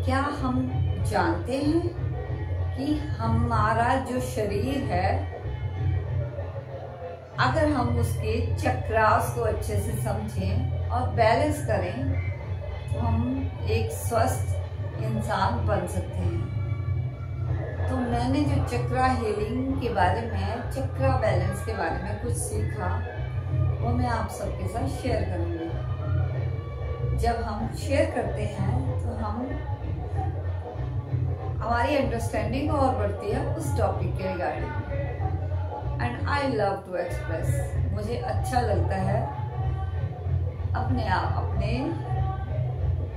क्या हम जानते हैं कि हमारा जो शरीर है, अगर हम उसके चक्रास को अच्छे से समझें और बैलेंस करें तो हम एक स्वस्थ इंसान बन सकते हैं। तो मैंने जो चक्रा हीलिंग के बारे में, चक्रा बैलेंस के बारे में कुछ सीखा, वो मैं आप सबके साथ शेयर करूँगी। जब हम शेयर करते हैं तो हमारी अंडरस्टैंडिंग और बढ़ती है उस टॉपिक के regarding. And I love to express, मुझे अच्छा लगता है अपने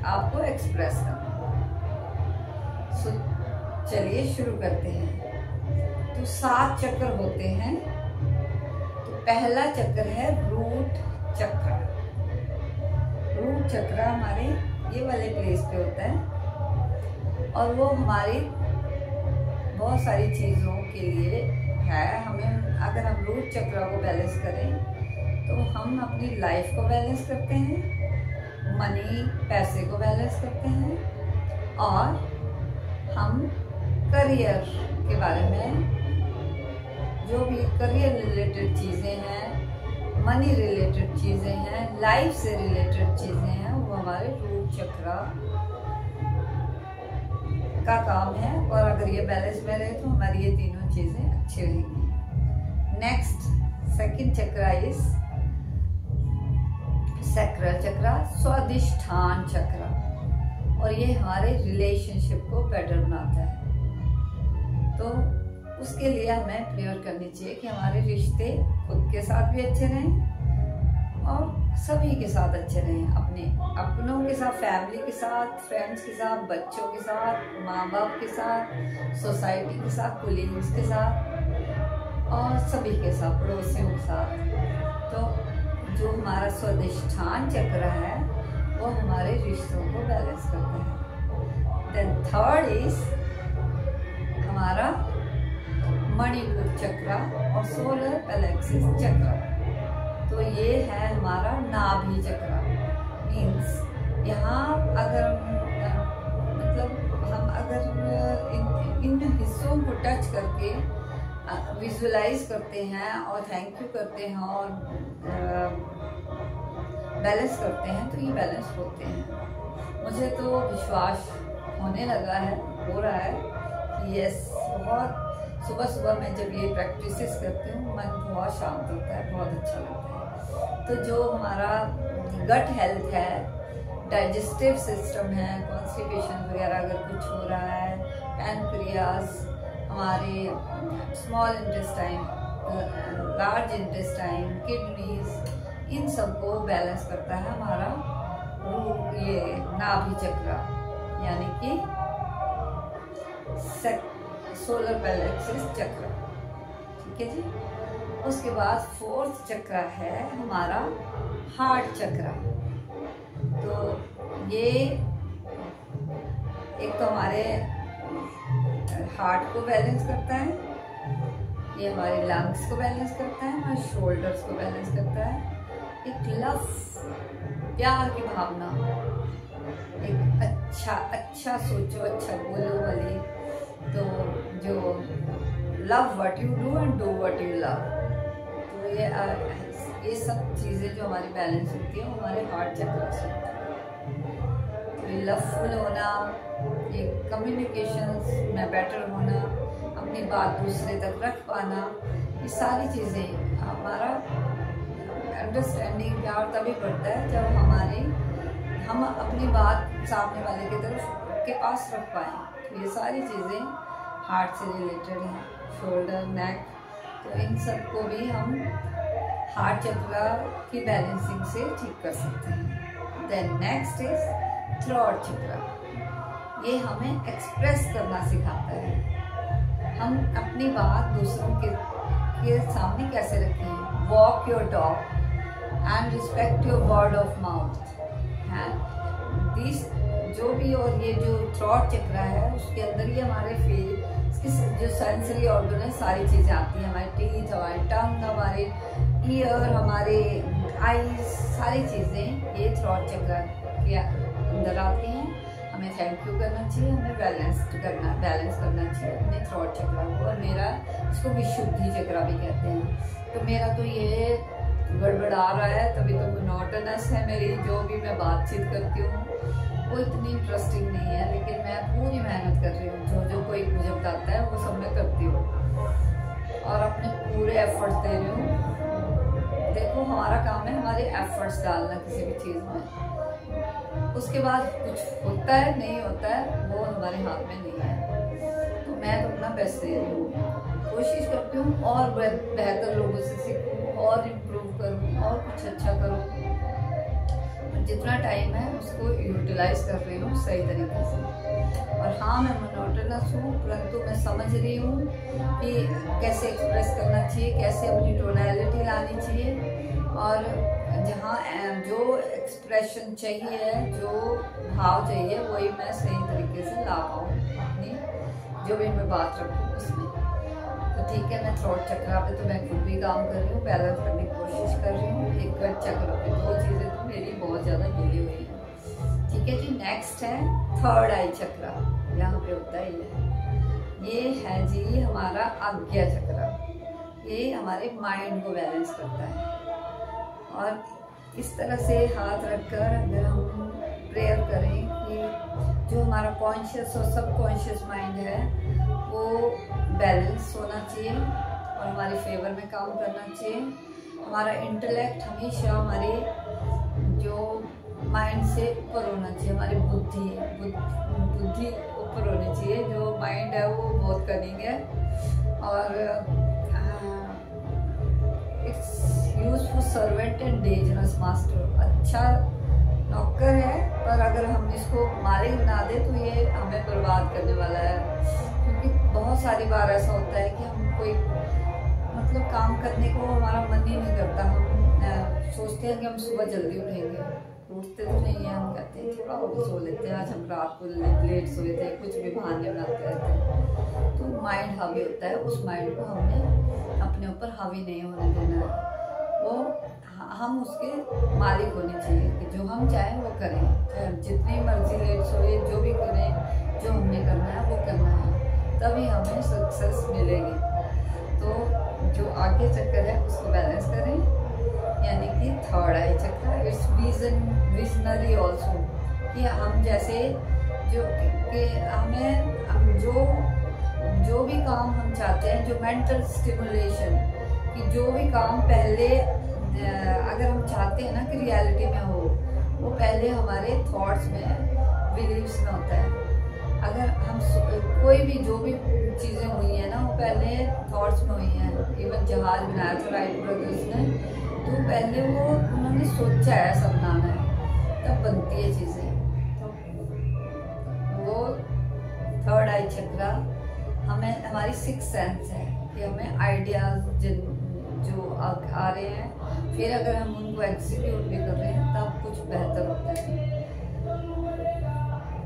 आप को एक्सप्रेस करना। सो चलिए शुरू करते हैं। तो 7 चक्र होते हैं। तो पहला चक्र है रूट चक्र। रूट चक्र हमारे ये वाले प्लेस पे होता है और वो हमारी बहुत सारी चीज़ों के लिए है। हमें अगर हम रूट चक्र को बैलेंस करें तो हम अपनी लाइफ को बैलेंस करते हैं, मनी पैसे को बैलेंस करते हैं, और हम करियर के बारे में, जो भी करियर रिलेटेड चीज़ें हैं, मनी रिलेटेड चीज़ें हैं, लाइफ से रिलेटेड चीज़ें हैं, वो हमारे रूट चक्र का काम है। और अगर ये बैलेंस में रहे तो हमारी ये तीनों चीज़ें अच्छी रहेंगी। नेक्स्ट सेकंड चक्र इज सैक्रल चक्र, स्वादिष्ठान चक्र, और ये हमारे रिलेशनशिप को बेटर बनाता है। तो उसके लिए हमें प्रेयर करनी चाहिए कि हमारे रिश्ते खुद के साथ भी अच्छे रहें और सभी के साथ अच्छे रहें, अपनों के साथ, फैमिली के साथ, फ्रेंड्स के साथ, बच्चों के साथ, माँ बाप के साथ, सोसाइटी के साथ, कोलीग्स के साथ और सभी के साथ, पड़ोसियों के साथ। तो जो हमारा स्वादिष्ठान चक्र है वो हमारे रिश्तों को बैलेंस करता है। देन थर्ड इज हमारा मणिपुर चक्र और सोलर प्लेक्सस चक्र। तो ये है हमारा नाभि चक्र। मीन्स यहाँ अगर हम अगर इन हिस्सों को टच करके विजुअलाइज करते हैं और थैंक यू करते हैं और बैलेंस करते हैं तो ये बैलेंस होते हैं। मुझे तो विश्वास होने लगा है, हो रहा है कि यस, बहुत सुबह मैं जब ये प्रैक्टिसेस करती हूँ मन बहुत शांत होता है, बहुत अच्छा लगता है। तो जो हमारा गट हेल्थ है, डाइजेस्टिव सिस्टम है, कॉन्स्टिपेशन वगैरह अगर कुछ हो रहा है, पैनक्रियास, हमारे small intestine, large intestine, kidneys, इन सबको बैलेंस करता है हमारा ये नाभि चक्र, यानी कि सोलर प्लेक्सस चक्र। ठीक है जी। उसके बाद फोर्थ चक्र है हमारा हार्ट चक्र। तो ये एक तो हमारे हार्ट को बैलेंस करता है, ये हमारे लंग्स को बैलेंस करता है, हमारे शोल्डर्स को बैलेंस करता है। एक लव, प्यार की भावना, एक अच्छा सोचो, अच्छा बोलो वाली, तो जो love what you do and do what you love. तो ये सब चीज़ें जो हमारी बैलेंस होती है हमारे हार्ट चक्र से होती है। तो ये लवफुल होना, ये कम्युनिकेशंस में बेटर होना, अपनी बात दूसरे तक रख पाना, ये सारी चीज़ें, हमारा अंडरस्टैंडिंग प्यार तभी बढ़ता है जब हम अपनी बात सामने वाले की तरफ के पास रख पाएँ। तो ये सारी चीज़ें हार्ट से रिलेटेड हैं, शोल्डर, नेक, तो इन सब को भी हम हार्ट चक्र की बैलेंसिंग से ठीक कर सकते हैं। देन नेक्स्ट इज थ्रोट चक्र। ये हमें एक्सप्रेस करना सिखाता है, हम अपनी बात दूसरों के सामने कैसे रखें। Walk your talk and respect your word of mouth है दिस जो भी। और ये जो थ्रोट चक्र है उसके अंदर ही हमारे जो सेंसरी ऑर्गन है सारी चीज़ें आती हैं, हमारे टीथ, हमारे टंग, हमारे ईयर, हमारे आईज, सारी चीज़ें ये थ्रोट चक्र के अंदर आती हैं। हमें थैंक यू करना चाहिए, हमें बैलेंस करना चाहिए अपने थ्रोट चक्रा को। और मेरा इसको विशुद्धि चक्रा भी कहते हैं। तो मेरा तो ये गड़बड़ा रहा है, तभी तो मोनोटोनस है मेरी जो भी मैं बातचीत करती हूँ वो इतनी इंटरेस्टिंग नहीं है, लेकिन मैं पूरी मेहनत कर रही हूँ। जो कोई मुझे बताता है वो सब मैं करती हूँ और अपने पूरे एफर्ट्स दे रही हूँ। देखो हमारा काम है हमारे एफर्ट्स डालना किसी भी चीज़ में, उसके बाद कुछ होता है नहीं होता है वो हमारे हाथ में नहीं है। तो मैं तो अपना बेस्ट दे रही हूँ, कोशिश करती हूँ और बेहतर लोगों से सीखूँ और इम्प्रूव करूँ और कुछ अच्छा करूँ। जितना टाइम है उसको यूटिलाइज कर रही हूँ सही तरीके से। और हाँ मैं मोनोटोनस हूँ, परंतु मैं समझ रही हूँ कि कैसे एक्सप्रेस करना चाहिए, कैसे अपनी टोनैलिटी लानी चाहिए और जहाँ जो एक्सप्रेशन चाहिए, जो भाव चाहिए वही मैं सही तरीके से ला पाऊँ अपनी जो भी मैं बात रखूँ उसमें। तो ठीक है, मैं थ्रोट चक्रा पे तो मैं खुद भी काम कर रही हूँ, बैलेंस करने की कोशिश कर रही हूँ। एक चक्र पे दो चीज़ें तो मेरी बहुत ज़्यादा हिली हुई हैं। ठीक है जी, नेक्स्ट है थर्ड आई चक्रा। यहाँ पे होता है ये है जी हमारा आज्ञा चक्रा। ये हमारे माइंड को बैलेंस करता है। और इस तरह से हाथ रखकर अगर हम प्रेयर करें कि जो हमारा कॉन्शियस और सबकॉन्शियस माइंड है वो बैलेंस होना चाहिए और हमारे फेवर में काम करना चाहिए। हमारा इंटेलेक्ट हमेशा हमारे जो माइंड से ऊपर होना चाहिए, हमारी बुद्धि ऊपर होनी चाहिए। जो माइंड है वो बहुत कनिंग है और it's useful servant and dangerous master. अच्छा नौकर है पर अगर हम इसको मालिक बना दे तो ये हमें बर्बाद करने वाला है। क्योंकि बहुत सारी बार ऐसा होता है कि हम कोई मतलब काम करने को हमारा मन ही नहीं करता। हम सोचते हैं कि हम सुबह जल्दी उठेंगे, उठते तो नहीं है। हम कहते हैं थोड़ा और सो लेते हैं, आज हम रात को लेट सोए थे, कुछ भी बहाने बनाते रहते हैं। तो माइंड हावी होता है, उस माइंड को हमने अपने ऊपर हावी नहीं होने देना है। वो हम उसके मालिक होने चाहिए कि जो हम चाहें वो करें, चाहे हम जितनी मर्जी लेट सोए, जो भी करें, जो हमने करना है वो करना है, तभी हमें सक्सेस मिलेगी। तो जो आगे चक्कर है उसको बैलेंस करें, यानी कि थर्ड आई चक्र। इट्स विजनरी ऑल्सो कि हम जैसे जो कि हमें जो भी काम हम चाहते हैं, जो मेंटल स्टिमुलेशन कि जो भी काम पहले अगर हम चाहते हैं ना कि रियलिटी में हो, वो पहले हमारे थॉट्स में बिलीव्स में होता है। अगर हम कोई भी जो भी चीज़ें हुई हैं ना वो पहले थॉट्स में हुई हैं। इवन जहाज बनाया था राइट ब्रदर्स ने, तो पहले वो उन्होंने सोचा है सब बनाना है, तब बनती है चीज़ें। तो वो थर्ड आई चक्रा हमें हमारी सिक्स सेंस है कि हमें आइडियाज जो आ रहे हैं, फिर अगर हम उनको एग्जीक्यूट भी कर रहे हैं तब कुछ बेहतर होता है।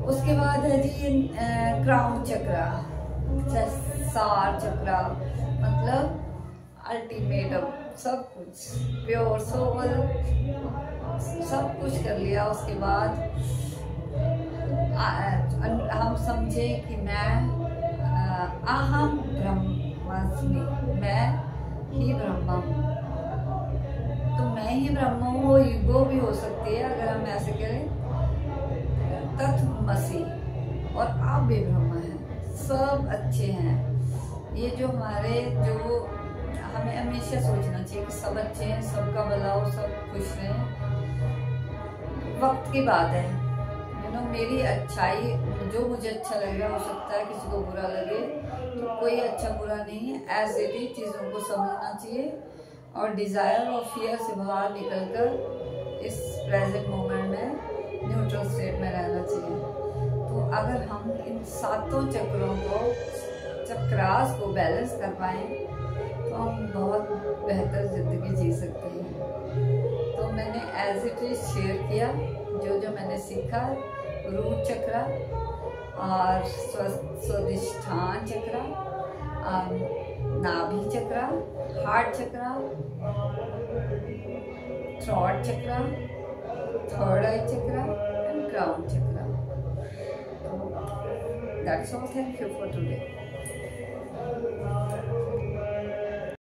उसके बाद है जी क्राउन चक्रा, सार चक्रा, मतलब अल्टीमेटम, सब कुछ प्योर सोल, सब कुछ कर लिया। उसके बाद हम समझे कि मैं अहम ब्रह्मास्मि, मैं ही ब्रह्मा हूँ। तो मैं ही ब्रह्मा हूँ, वो ईगो भी हो सकती है अगर हम ऐसे करें। तत्वमसि, और आप भी ब्रह्मा हैं, सब अच्छे हैं। ये जो हमारे जो हमें हमेशा सोचना चाहिए कि सब अच्छे हैं, सबका भला हो, सब खुश रहें। वक्त की बात है, मेरी अच्छाई जो मुझे अच्छा लग रहा हो सकता है किसी को बुरा लगे, तो कोई अच्छा बुरा नहीं है। एज इट इज चीज़ों को समझना चाहिए और डिज़ायर और फियर से बाहर निकलकर इस प्रेजेंट मोमेंट में न्यूट्रल स्टेट में रहना चाहिए। तो अगर हम इन सातों चक्रों को चक्रास को बैलेंस कर पाएँ तो हम बहुत बेहतर ज़िंदगी जी सकते हैं। तो मैंने एज इट इज शेयर किया जो मैंने सीखा। रूट चक्रा और स्वादिष्ठान चक्रा, नाभि chakra, heart chakra, throat chakra, third eye chakra and crown chakra. That's all, thank you for today.